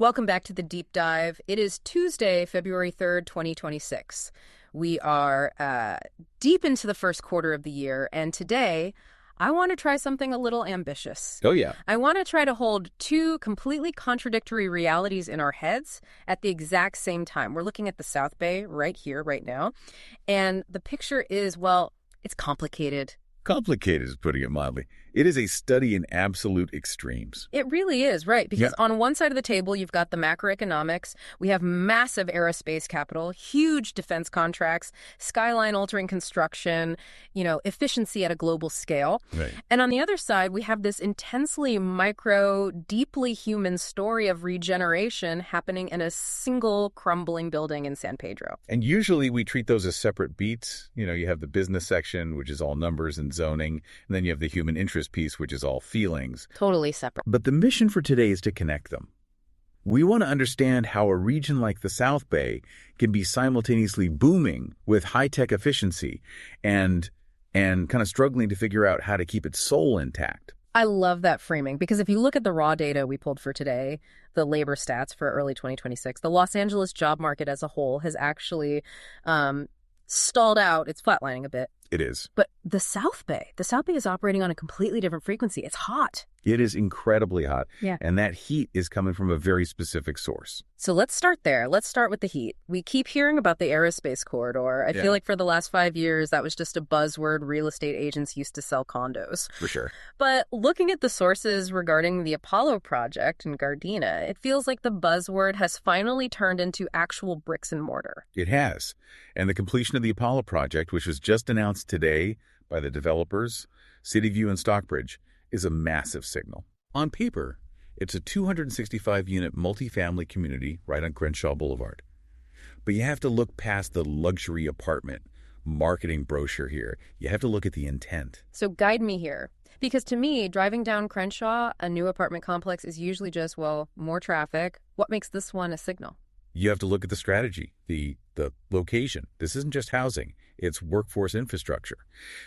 Welcome back to the Deep Dive. It is Tuesday, February 3rd, 2026. We are deep into the first quarter of the year, and today I want to try something a little ambitious. Oh, yeah. I want to try to hold two completely contradictory realities in our heads at the exact same time. We're looking at the South Bay right here, right now, and the picture is, well, it's complicated. Complicated is putting it mildly. It is a study in absolute extremes. It really is, right? Because on one side of the table, you've got the macroeconomics. We have massive aerospace capital, huge defense contracts, skyline-altering construction, efficiency at a global scale. Right. And on the other side, we have this intensely micro, deeply human story of regeneration happening in a single crumbling building in San Pedro. And usually we treat those as separate beats. You have the business section, which is all numbers and zoning, and then you have the human interest piece, which is all feelings. Totally separate. But the mission for today is to connect them. We want to understand how a region like the South Bay can be simultaneously booming with high-tech efficiency and kind of struggling to figure out how to keep its soul intact. I love that framing, because if you look at the raw data we pulled for today, the labor stats for early 2026, the Los Angeles job market as a whole has actually stalled out. It's flatlining a bit. It is. But the South Bay is operating on a completely different frequency. It's hot. It is incredibly hot. Yeah. And that heat is coming from a very specific source. So let's start there. Let's start with the heat. We keep hearing about the Aerospace corridor. I feel like for the last 5 years, that was just a buzzword real estate agents used to sell condos. For sure. But looking at the sources regarding the Apollo project in Gardena, it feels like the buzzword has finally turned into actual bricks and mortar. It has. And the completion of the Apollo project, which was just announced today by the developers, CityView and Stockbridge, is a massive signal. On paper, it's a 265-unit multifamily community right on Crenshaw Boulevard. But you have to look past the luxury apartment marketing brochure here. You have to look at the intent. So guide me here. Because to me, driving down Crenshaw, a new apartment complex, is usually just, more traffic. What makes this one a signal? You have to look at the strategy, the location. This isn't just housing. It's workforce infrastructure.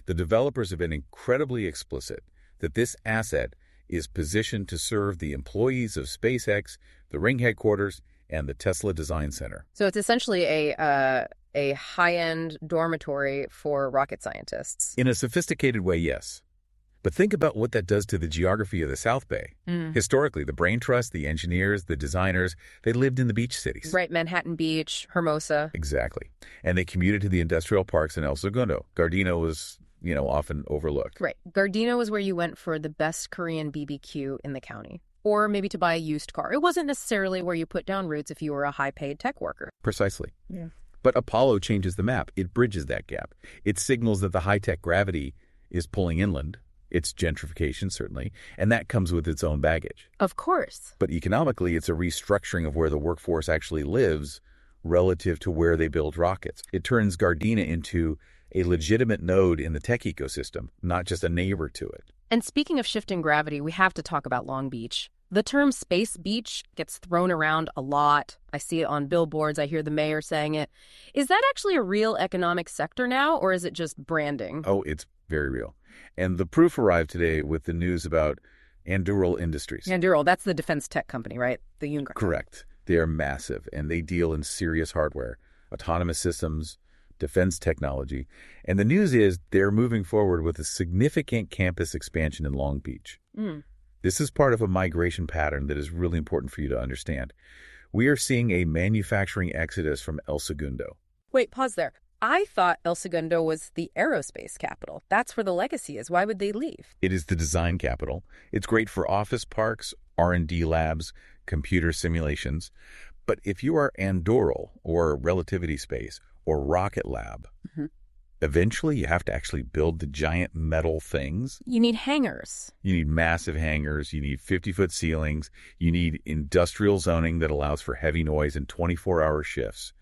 The developers have been incredibly explicit that this asset is positioned to serve the employees of SpaceX, the Ring headquarters, and the Tesla Design Center. So it's essentially a high-end dormitory for rocket scientists. In a sophisticated way, yes. But think about what that does to the geography of the South Bay. Historically, the brain trust, the engineers, the designers, they lived in the beach cities. Right, Manhattan Beach, Hermosa. Exactly. And they commuted to the industrial parks in El Segundo. Gardena was, often overlooked. Right. Gardena was where you went for the best Korean BBQ in the county. Or maybe to buy a used car. It wasn't necessarily where you put down roots if you were a high-paid tech worker. Precisely. Yeah. But Apollo changes the map. It bridges that gap. It signals that the high-tech gravity is pulling inland. It's gentrification, certainly, and that comes with its own baggage. Of course. But economically, it's a restructuring of where the workforce actually lives relative to where they build rockets. It turns Gardena into a legitimate node in the tech ecosystem, not just a neighbor to it. And speaking of shifting gravity, we have to talk about Long Beach. The term Space Beach gets thrown around a lot. I see it on billboards. I hear the mayor saying it. Is that actually a real economic sector now, or is it just branding? Oh, it's very real. And the proof arrived today with the news about Anduril Industries. Anduril, that's the defense tech company, right? The Unicorn. Correct. They are massive, and they deal in serious hardware, autonomous systems, defense technology. And the news is they're moving forward with a significant campus expansion in Long Beach. This is part of a migration pattern that is really important for you to understand. We are seeing a manufacturing exodus from El Segundo. Wait, pause there. I thought El Segundo was the aerospace capital. That's where the legacy is. Why would they leave? It is the design capital. It's great for office parks, R&D labs, computer simulations. But if you are Anduril or Relativity Space or Rocket Lab, eventually you have to actually build the giant metal things. You need hangars. You need massive hangars. You need 50-foot ceilings. You need industrial zoning that allows for heavy noise and 24-hour shifts.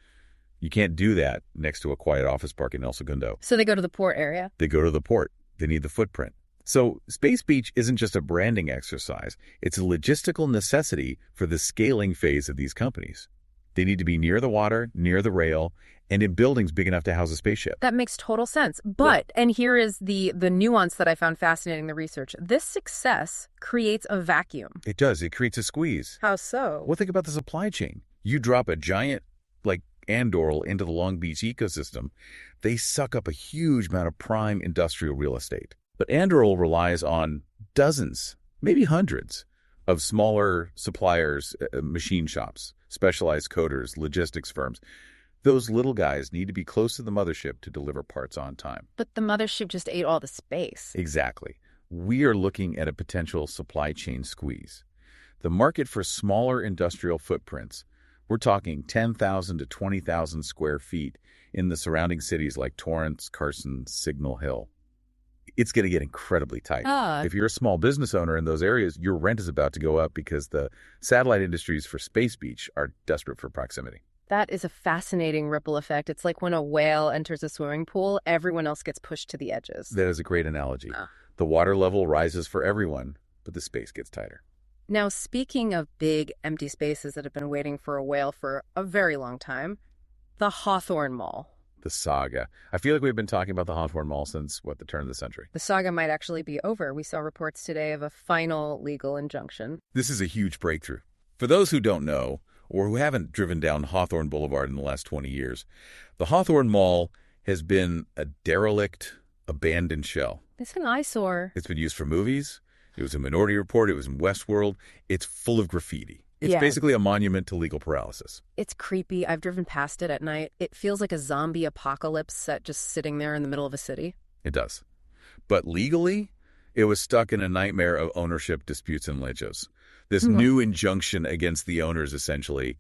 You can't do that next to a quiet office park in El Segundo. So they go to the port area? They go to the port. They need the footprint. So Space Beach isn't just a branding exercise. It's a logistical necessity for the scaling phase of these companies. They need to be near the water, near the rail, and in buildings big enough to house a spaceship. That makes total sense. But, and here is the nuance that I found fascinating in the research. This success creates a vacuum. It does. It creates a squeeze. How so? Well, think about the supply chain. You drop a giant, like Andorral, into the Long Beach ecosystem, they suck up a huge amount of prime industrial real estate. But Andorral relies on dozens, maybe hundreds, of smaller suppliers, machine shops, specialized coders, logistics firms. Those little guys need to be close to the mothership to deliver parts on time. But the mothership just ate all the space. Exactly. We are looking at a potential supply chain squeeze. The market for smaller industrial footprints, we're talking 10,000 to 20,000 square feet in the surrounding cities like Torrance, Carson, Signal Hill. It's going to get incredibly tight. If you're a small business owner in those areas, your rent is about to go up because the satellite industries for Space Beach are desperate for proximity. That is a fascinating ripple effect. It's like when a whale enters a swimming pool, everyone else gets pushed to the edges. That is a great analogy. The water level rises for everyone, but the space gets tighter. Now, speaking of big, empty spaces that have been waiting for a whale for a very long time, the Hawthorne Mall. The saga. I feel like we've been talking about the Hawthorne Mall since, the turn of the century. The saga might actually be over. We saw reports today of a final legal injunction. This is a huge breakthrough. For those who don't know, or who haven't driven down Hawthorne Boulevard in the last 20 years, the Hawthorne Mall has been a derelict, abandoned shell. It's an eyesore. It's been used for movies. It was in Minority Report. It was in Westworld. It's full of graffiti. It's basically a monument to legal paralysis. It's creepy. I've driven past it at night. It feels like a zombie apocalypse set just sitting there in the middle of a city. It does. But legally, it was stuck in a nightmare of ownership disputes and litigios. This new injunction against the owners essentially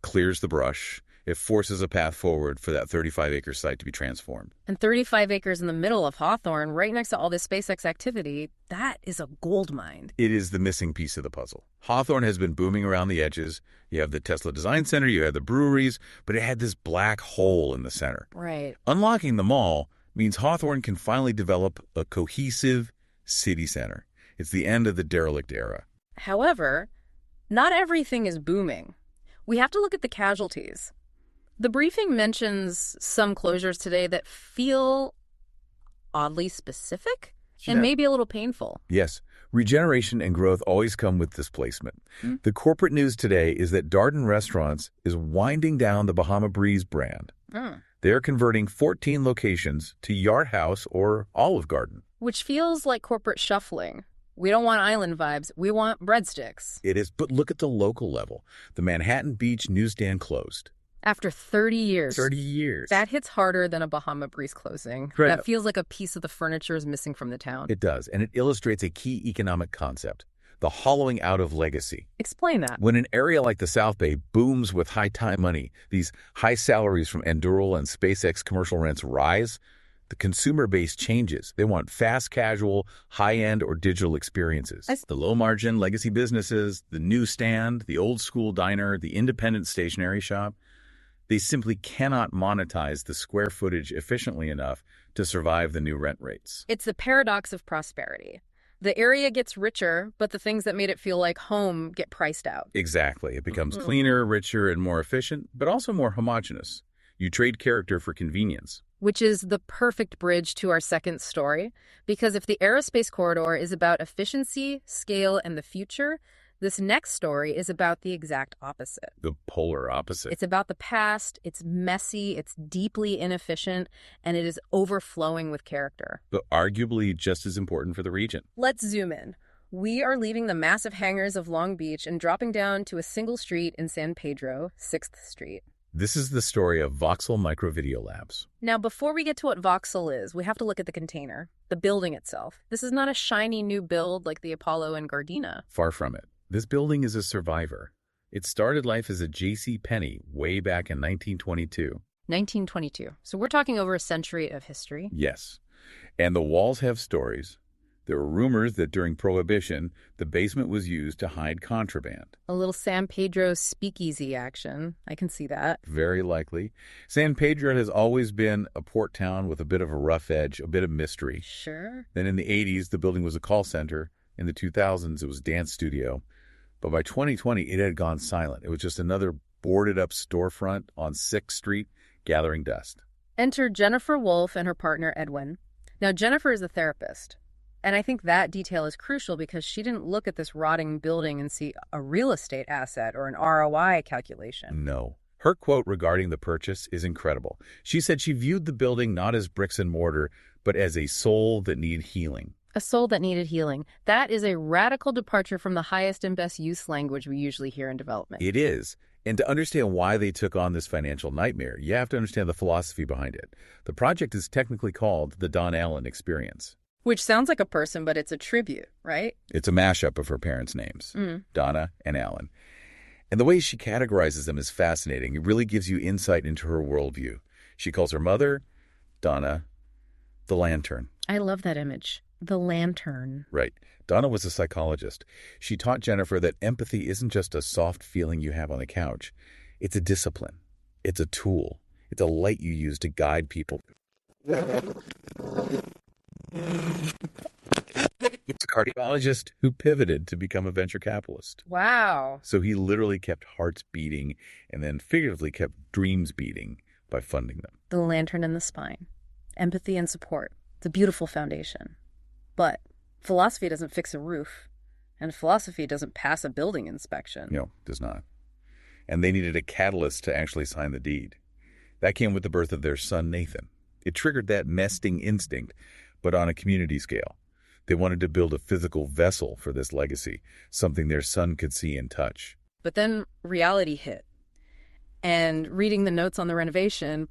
clears the brush. It forces a path forward for that 35-acre site to be transformed. And 35 acres in the middle of Hawthorne, right next to all this SpaceX activity, that is a gold mine. It is the missing piece of the puzzle. Hawthorne has been booming around the edges. You have the Tesla Design Center, you have the breweries, but it had this black hole in the center. Right. Unlocking the mall means Hawthorne can finally develop a cohesive city center. It's the end of the derelict era. However, not everything is booming. We have to look at the casualties. The briefing mentions some closures today that feel oddly specific and maybe a little painful. Yes. Regeneration and growth always come with displacement. The corporate news today is that Darden Restaurants is winding down the Bahama Breeze brand. They're converting 14 locations to Yard House or Olive Garden. Which feels like corporate shuffling. We don't want island vibes. We want breadsticks. It is, but look at the local level. The Manhattan Beach newsstand closed. After 30 years. 30 years. That hits harder than a Bahama Breeze closing. Right. That feels like a piece of the furniture is missing from the town. It does, and it illustrates a key economic concept, the hollowing out of legacy. Explain that. When an area like the South Bay booms with high-time money, these high salaries from Anduril and SpaceX commercial rents rise, the consumer base changes. They want fast, casual, high-end, or digital experiences. The low-margin legacy businesses, the newsstand, the old-school diner, the independent stationery shop, they simply cannot monetize the square footage efficiently enough to survive the new rent rates. It's the paradox of prosperity. The area gets richer, but the things that made it feel like home get priced out. Exactly. It becomes cleaner, richer, and more efficient, but also more homogeneous. You trade character for convenience. Which is the perfect bridge to our second story, because if the aerospace corridor is about efficiency, scale, and the future, this next story is about the exact opposite. The polar opposite. It's about the past, it's messy, it's deeply inefficient, and it is overflowing with character. But arguably just as important for the region. Let's zoom in. We are leaving the massive hangars of Long Beach and dropping down to a single street in San Pedro, 6th Street. This is the story of Voxel Microvideo Labs. Now, before we get to what Voxel is, we have to look at the container, the building itself. This is not a shiny new build like the Apollo and Gardena. Far from it. This building is a survivor. It started life as a J.C. Penney way back in 1922. 1922. So we're talking over a century of history. Yes. And the walls have stories. There were rumors that during Prohibition, the basement was used to hide contraband. A little San Pedro speakeasy action. I can see that. Very likely. San Pedro has always been a port town with a bit of a rough edge, a bit of mystery. Sure. Then in the 80s, the building was a call center. In the 2000s, it was a dance studio. But by 2020, it had gone silent. It was just another boarded-up storefront on 6th Street, gathering dust. Enter Jennifer Wolfe and her partner, Edwin. Now, Jennifer is a therapist, and I think that detail is crucial because she didn't look at this rotting building and see a real estate asset or an ROI calculation. No. Her quote regarding the purchase is incredible. She said she viewed the building not as bricks and mortar, but as a soul that needed healing. A soul that needed healing. That is a radical departure from the highest and best use language we usually hear in development. It is. And to understand why they took on this financial nightmare, you have to understand the philosophy behind it. The project is technically called the Donn Allan Experience. Which sounds like a person, but it's a tribute, right? It's a mashup of her parents' names, Donna and Allan. And the way she categorizes them is fascinating. It really gives you insight into her worldview. She calls her mother, Donna, the lantern. I love that image. The lantern. Right. Donna was a psychologist. She taught Jennifer that empathy isn't just a soft feeling you have on the couch. It's a discipline. It's a tool. It's a light you use to guide people. It's a cardiologist who pivoted to become a venture capitalist. Wow. So he literally kept hearts beating and then figuratively kept dreams beating by funding them. The lantern in the spine. Empathy and support. It's a beautiful foundation. But philosophy doesn't fix a roof, and philosophy doesn't pass a building inspection. No, does not. And they needed a catalyst to actually sign the deed. That came with the birth of their son, Nathan. It triggered that nesting instinct, but on a community scale. They wanted to build a physical vessel for this legacy, something their son could see and touch. But then reality hit. And reading the notes on the renovation,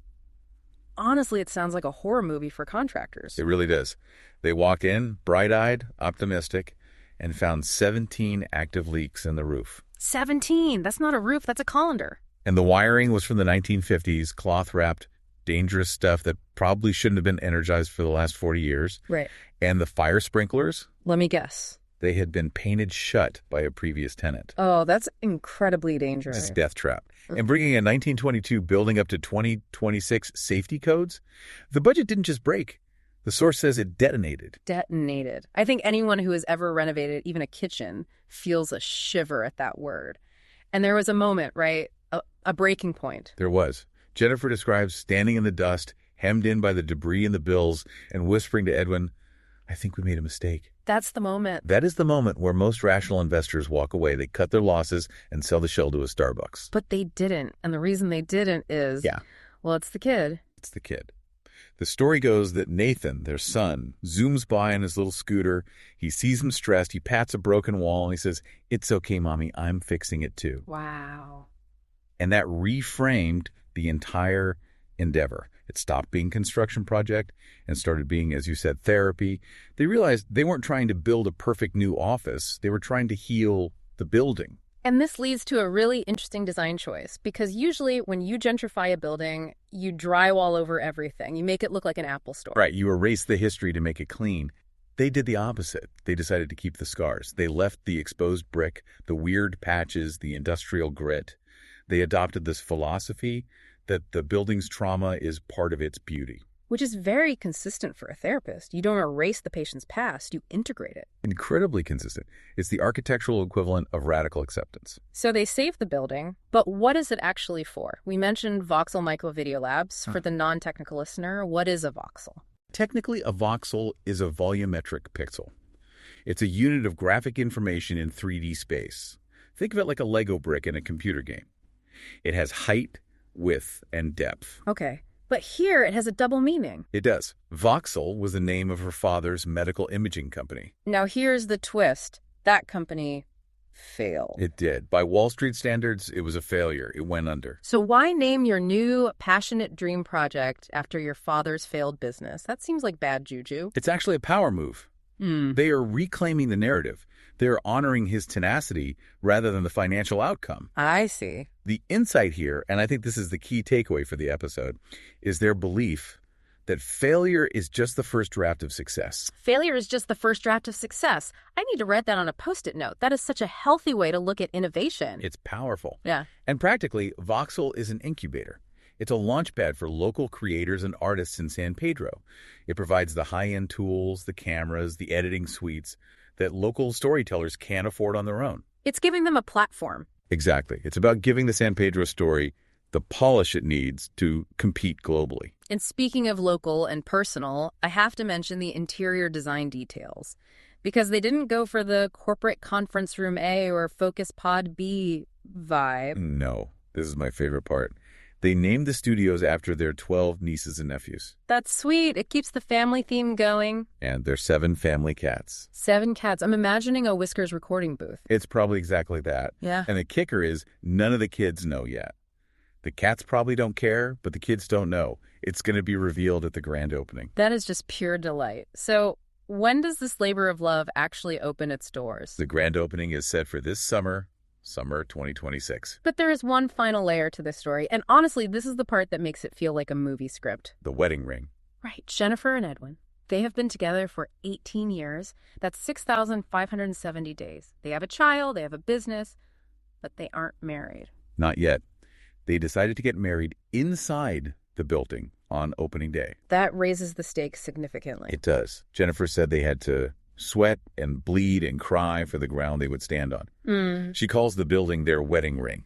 honestly, it sounds like a horror movie for contractors. It really does. They walked in, bright-eyed, optimistic, and found 17 active leaks in the roof. 17? That's not a roof, that's a colander. And the wiring was from the 1950s, cloth-wrapped, dangerous stuff that probably shouldn't have been energized for the last 40 years. Right. And the fire sprinklers? Let me guess. They had been painted shut by a previous tenant. Oh, that's incredibly dangerous. It's a death trap. And bringing a 1922 building up to 2026 safety codes, the budget didn't just break. The source says it detonated. Detonated. I think anyone who has ever renovated even a kitchen feels a shiver at that word. And there was a moment, right? A breaking point. There was. Jennifer describes standing in the dust, hemmed in by the debris and the bills, and whispering to Edwin, "I think we made a mistake." That's the moment. That is the moment where most rational investors walk away. They cut their losses and sell the shell to a Starbucks. But they didn't. And the reason they didn't is, well, it's the kid. It's the kid. The story goes that Nathan, their son, zooms by on his little scooter. He sees him stressed. He pats a broken wall and he says, "It's okay, Mommy. I'm fixing it too." Wow. And that reframed the entire endeavor. It stopped being a construction project and started being, as you said, therapy. They realized they weren't trying to build a perfect new office. They were trying to heal the building. And this leads to a really interesting design choice, because usually when you gentrify a building, you drywall over everything. You make it look like an Apple store. Right. You erase the history to make it clean. They did the opposite. They decided to keep the scars. They left the exposed brick, the weird patches, the industrial grit. They adopted this philosophy that the building's trauma is part of its beauty. Which is very consistent for a therapist. You don't erase the patient's past, you integrate it. Incredibly consistent. It's the architectural equivalent of radical acceptance. So they saved the building, but what is it actually for? We mentioned Voxel Micro Video Labs. For the non-technical listener, what is a voxel? Technically, a voxel is a volumetric pixel. It's a unit of graphic information in 3D space. Think of it like a Lego brick in a computer game. It has height, width, and depth. Okay. But here it has a double meaning. It does. Voxel was the name of her father's medical imaging company. Now here's the twist. That company failed. It did. By Wall Street standards, it was a failure. It went under. So why name your new passionate dream project after your father's failed business? That seems like bad juju. It's actually a power move. They are reclaiming the narrative. They're honoring his tenacity rather than the financial outcome. I see. The insight here, and I think this is the key takeaway for the episode, is their belief that failure is just the first draft of success. Failure is just the first draft of success. I need to write that on a Post-it note. That is such a healthy way to look at innovation. It's powerful. Yeah. And practically, Voxel is an incubator. It's a launchpad for local creators and artists in San Pedro. It provides the high-end tools, the cameras, the editing suites that local storytellers can't afford on their own. It's giving them a platform. Exactly. It's about giving the San Pedro story the polish it needs to compete globally. And speaking of local and personal, I have to mention the interior design details. Because they didn't go for the corporate conference room A or focus pod B vibe. No, this is my favorite part. They named the studios after their 12 nieces and nephews. That's sweet. It keeps the family theme going. And their 7 family cats. 7 cats. I'm imagining a Whiskers recording booth. It's probably exactly that. Yeah. And the kicker is none of the kids know yet. The cats probably don't care, but the kids don't know. It's going to be revealed at the grand opening. That is just pure delight. So when does this labor of love actually open its doors? The grand opening is set for this summer 2026. But there is one final layer to this story, and honestly, this is the part that makes it feel like a movie script. The wedding ring. Right, Jennifer and Edwin. They have been together for 18 years. That's 6,570 days. They have a child, they have a business, but they aren't married. Not yet. They decided to get married inside the building on opening day. That raises the stakes significantly. It does. Jennifer said they had to sweat and bleed and cry for the ground they would stand on. She calls the building their wedding ring.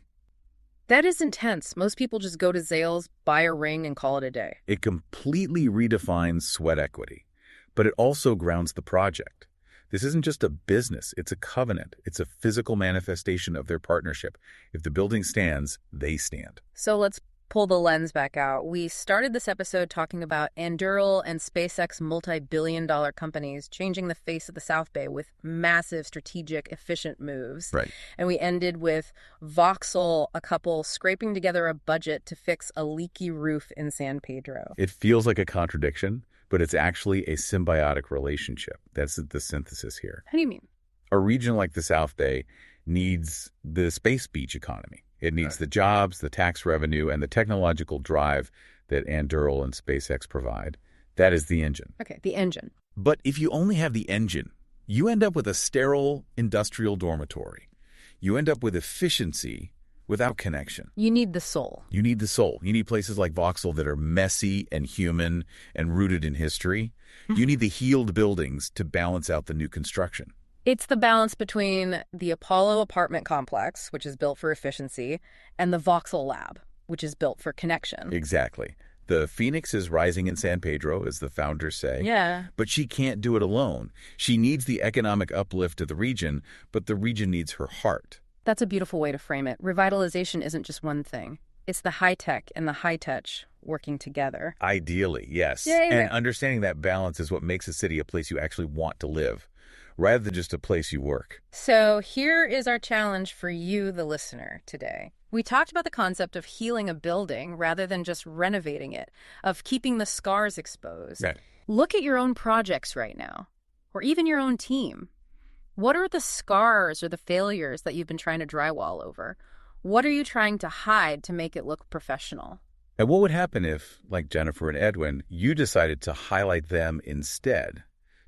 That is intense. Most people just go to Zales, buy a ring, and call it a day. It completely redefines sweat equity, but it also grounds the project. This isn't just a business, it's a covenant. It's a physical manifestation of their partnership. If the building stands, they stand. So let's pull the lens back out. We started this episode talking about Anduril and SpaceX multi-billion-dollar companies changing the face of the South Bay with massive, strategic, efficient moves. Right. And we ended with Voxel, a couple scraping together a budget to fix a leaky roof in San Pedro. It feels like a contradiction, but it's actually a symbiotic relationship. That's the synthesis here. How do you mean? A region like the South Bay needs the space beach economy. It needs the jobs, the tax revenue, and the technological drive that Anduril and SpaceX provide. That is the engine. Okay, the engine. But if you only have the engine, you end up with a sterile industrial dormitory. You end up with efficiency without connection. You need the soul. You need the soul. You need places like Voxel that are messy and human and rooted in history. You need the healed buildings to balance out the new construction. It's the balance between the Apollo apartment complex, which is built for efficiency, and the Voxel lab, which is built for connection. Exactly. The phoenix is rising in San Pedro, as the founders say. Yeah. But she can't do it alone. She needs the economic uplift of the region, but the region needs her heart. That's a beautiful way to frame it. Revitalization isn't just one thing. It's the high-tech and the high-touch working together. Ideally, yes. Yeah. And understanding that balance is what makes a city a place you actually want to live, rather than just a place you work. So here is our challenge for you, the listener, today. We talked about the concept of healing a building rather than just renovating it, of keeping the scars exposed. Right. Look at your own projects right now, or even your own team. What are the scars or the failures that you've been trying to drywall over? What are you trying to hide to make it look professional? And what would happen if, like Jennifer and Edwin, you decided to highlight them instead?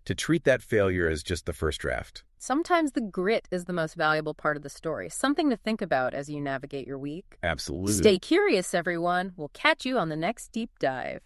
To treat that failure as just the first draft. Sometimes the grit is the most valuable part of the story. Something to think about as you navigate your week. Absolutely. Stay curious, everyone. We'll catch you on the next deep dive.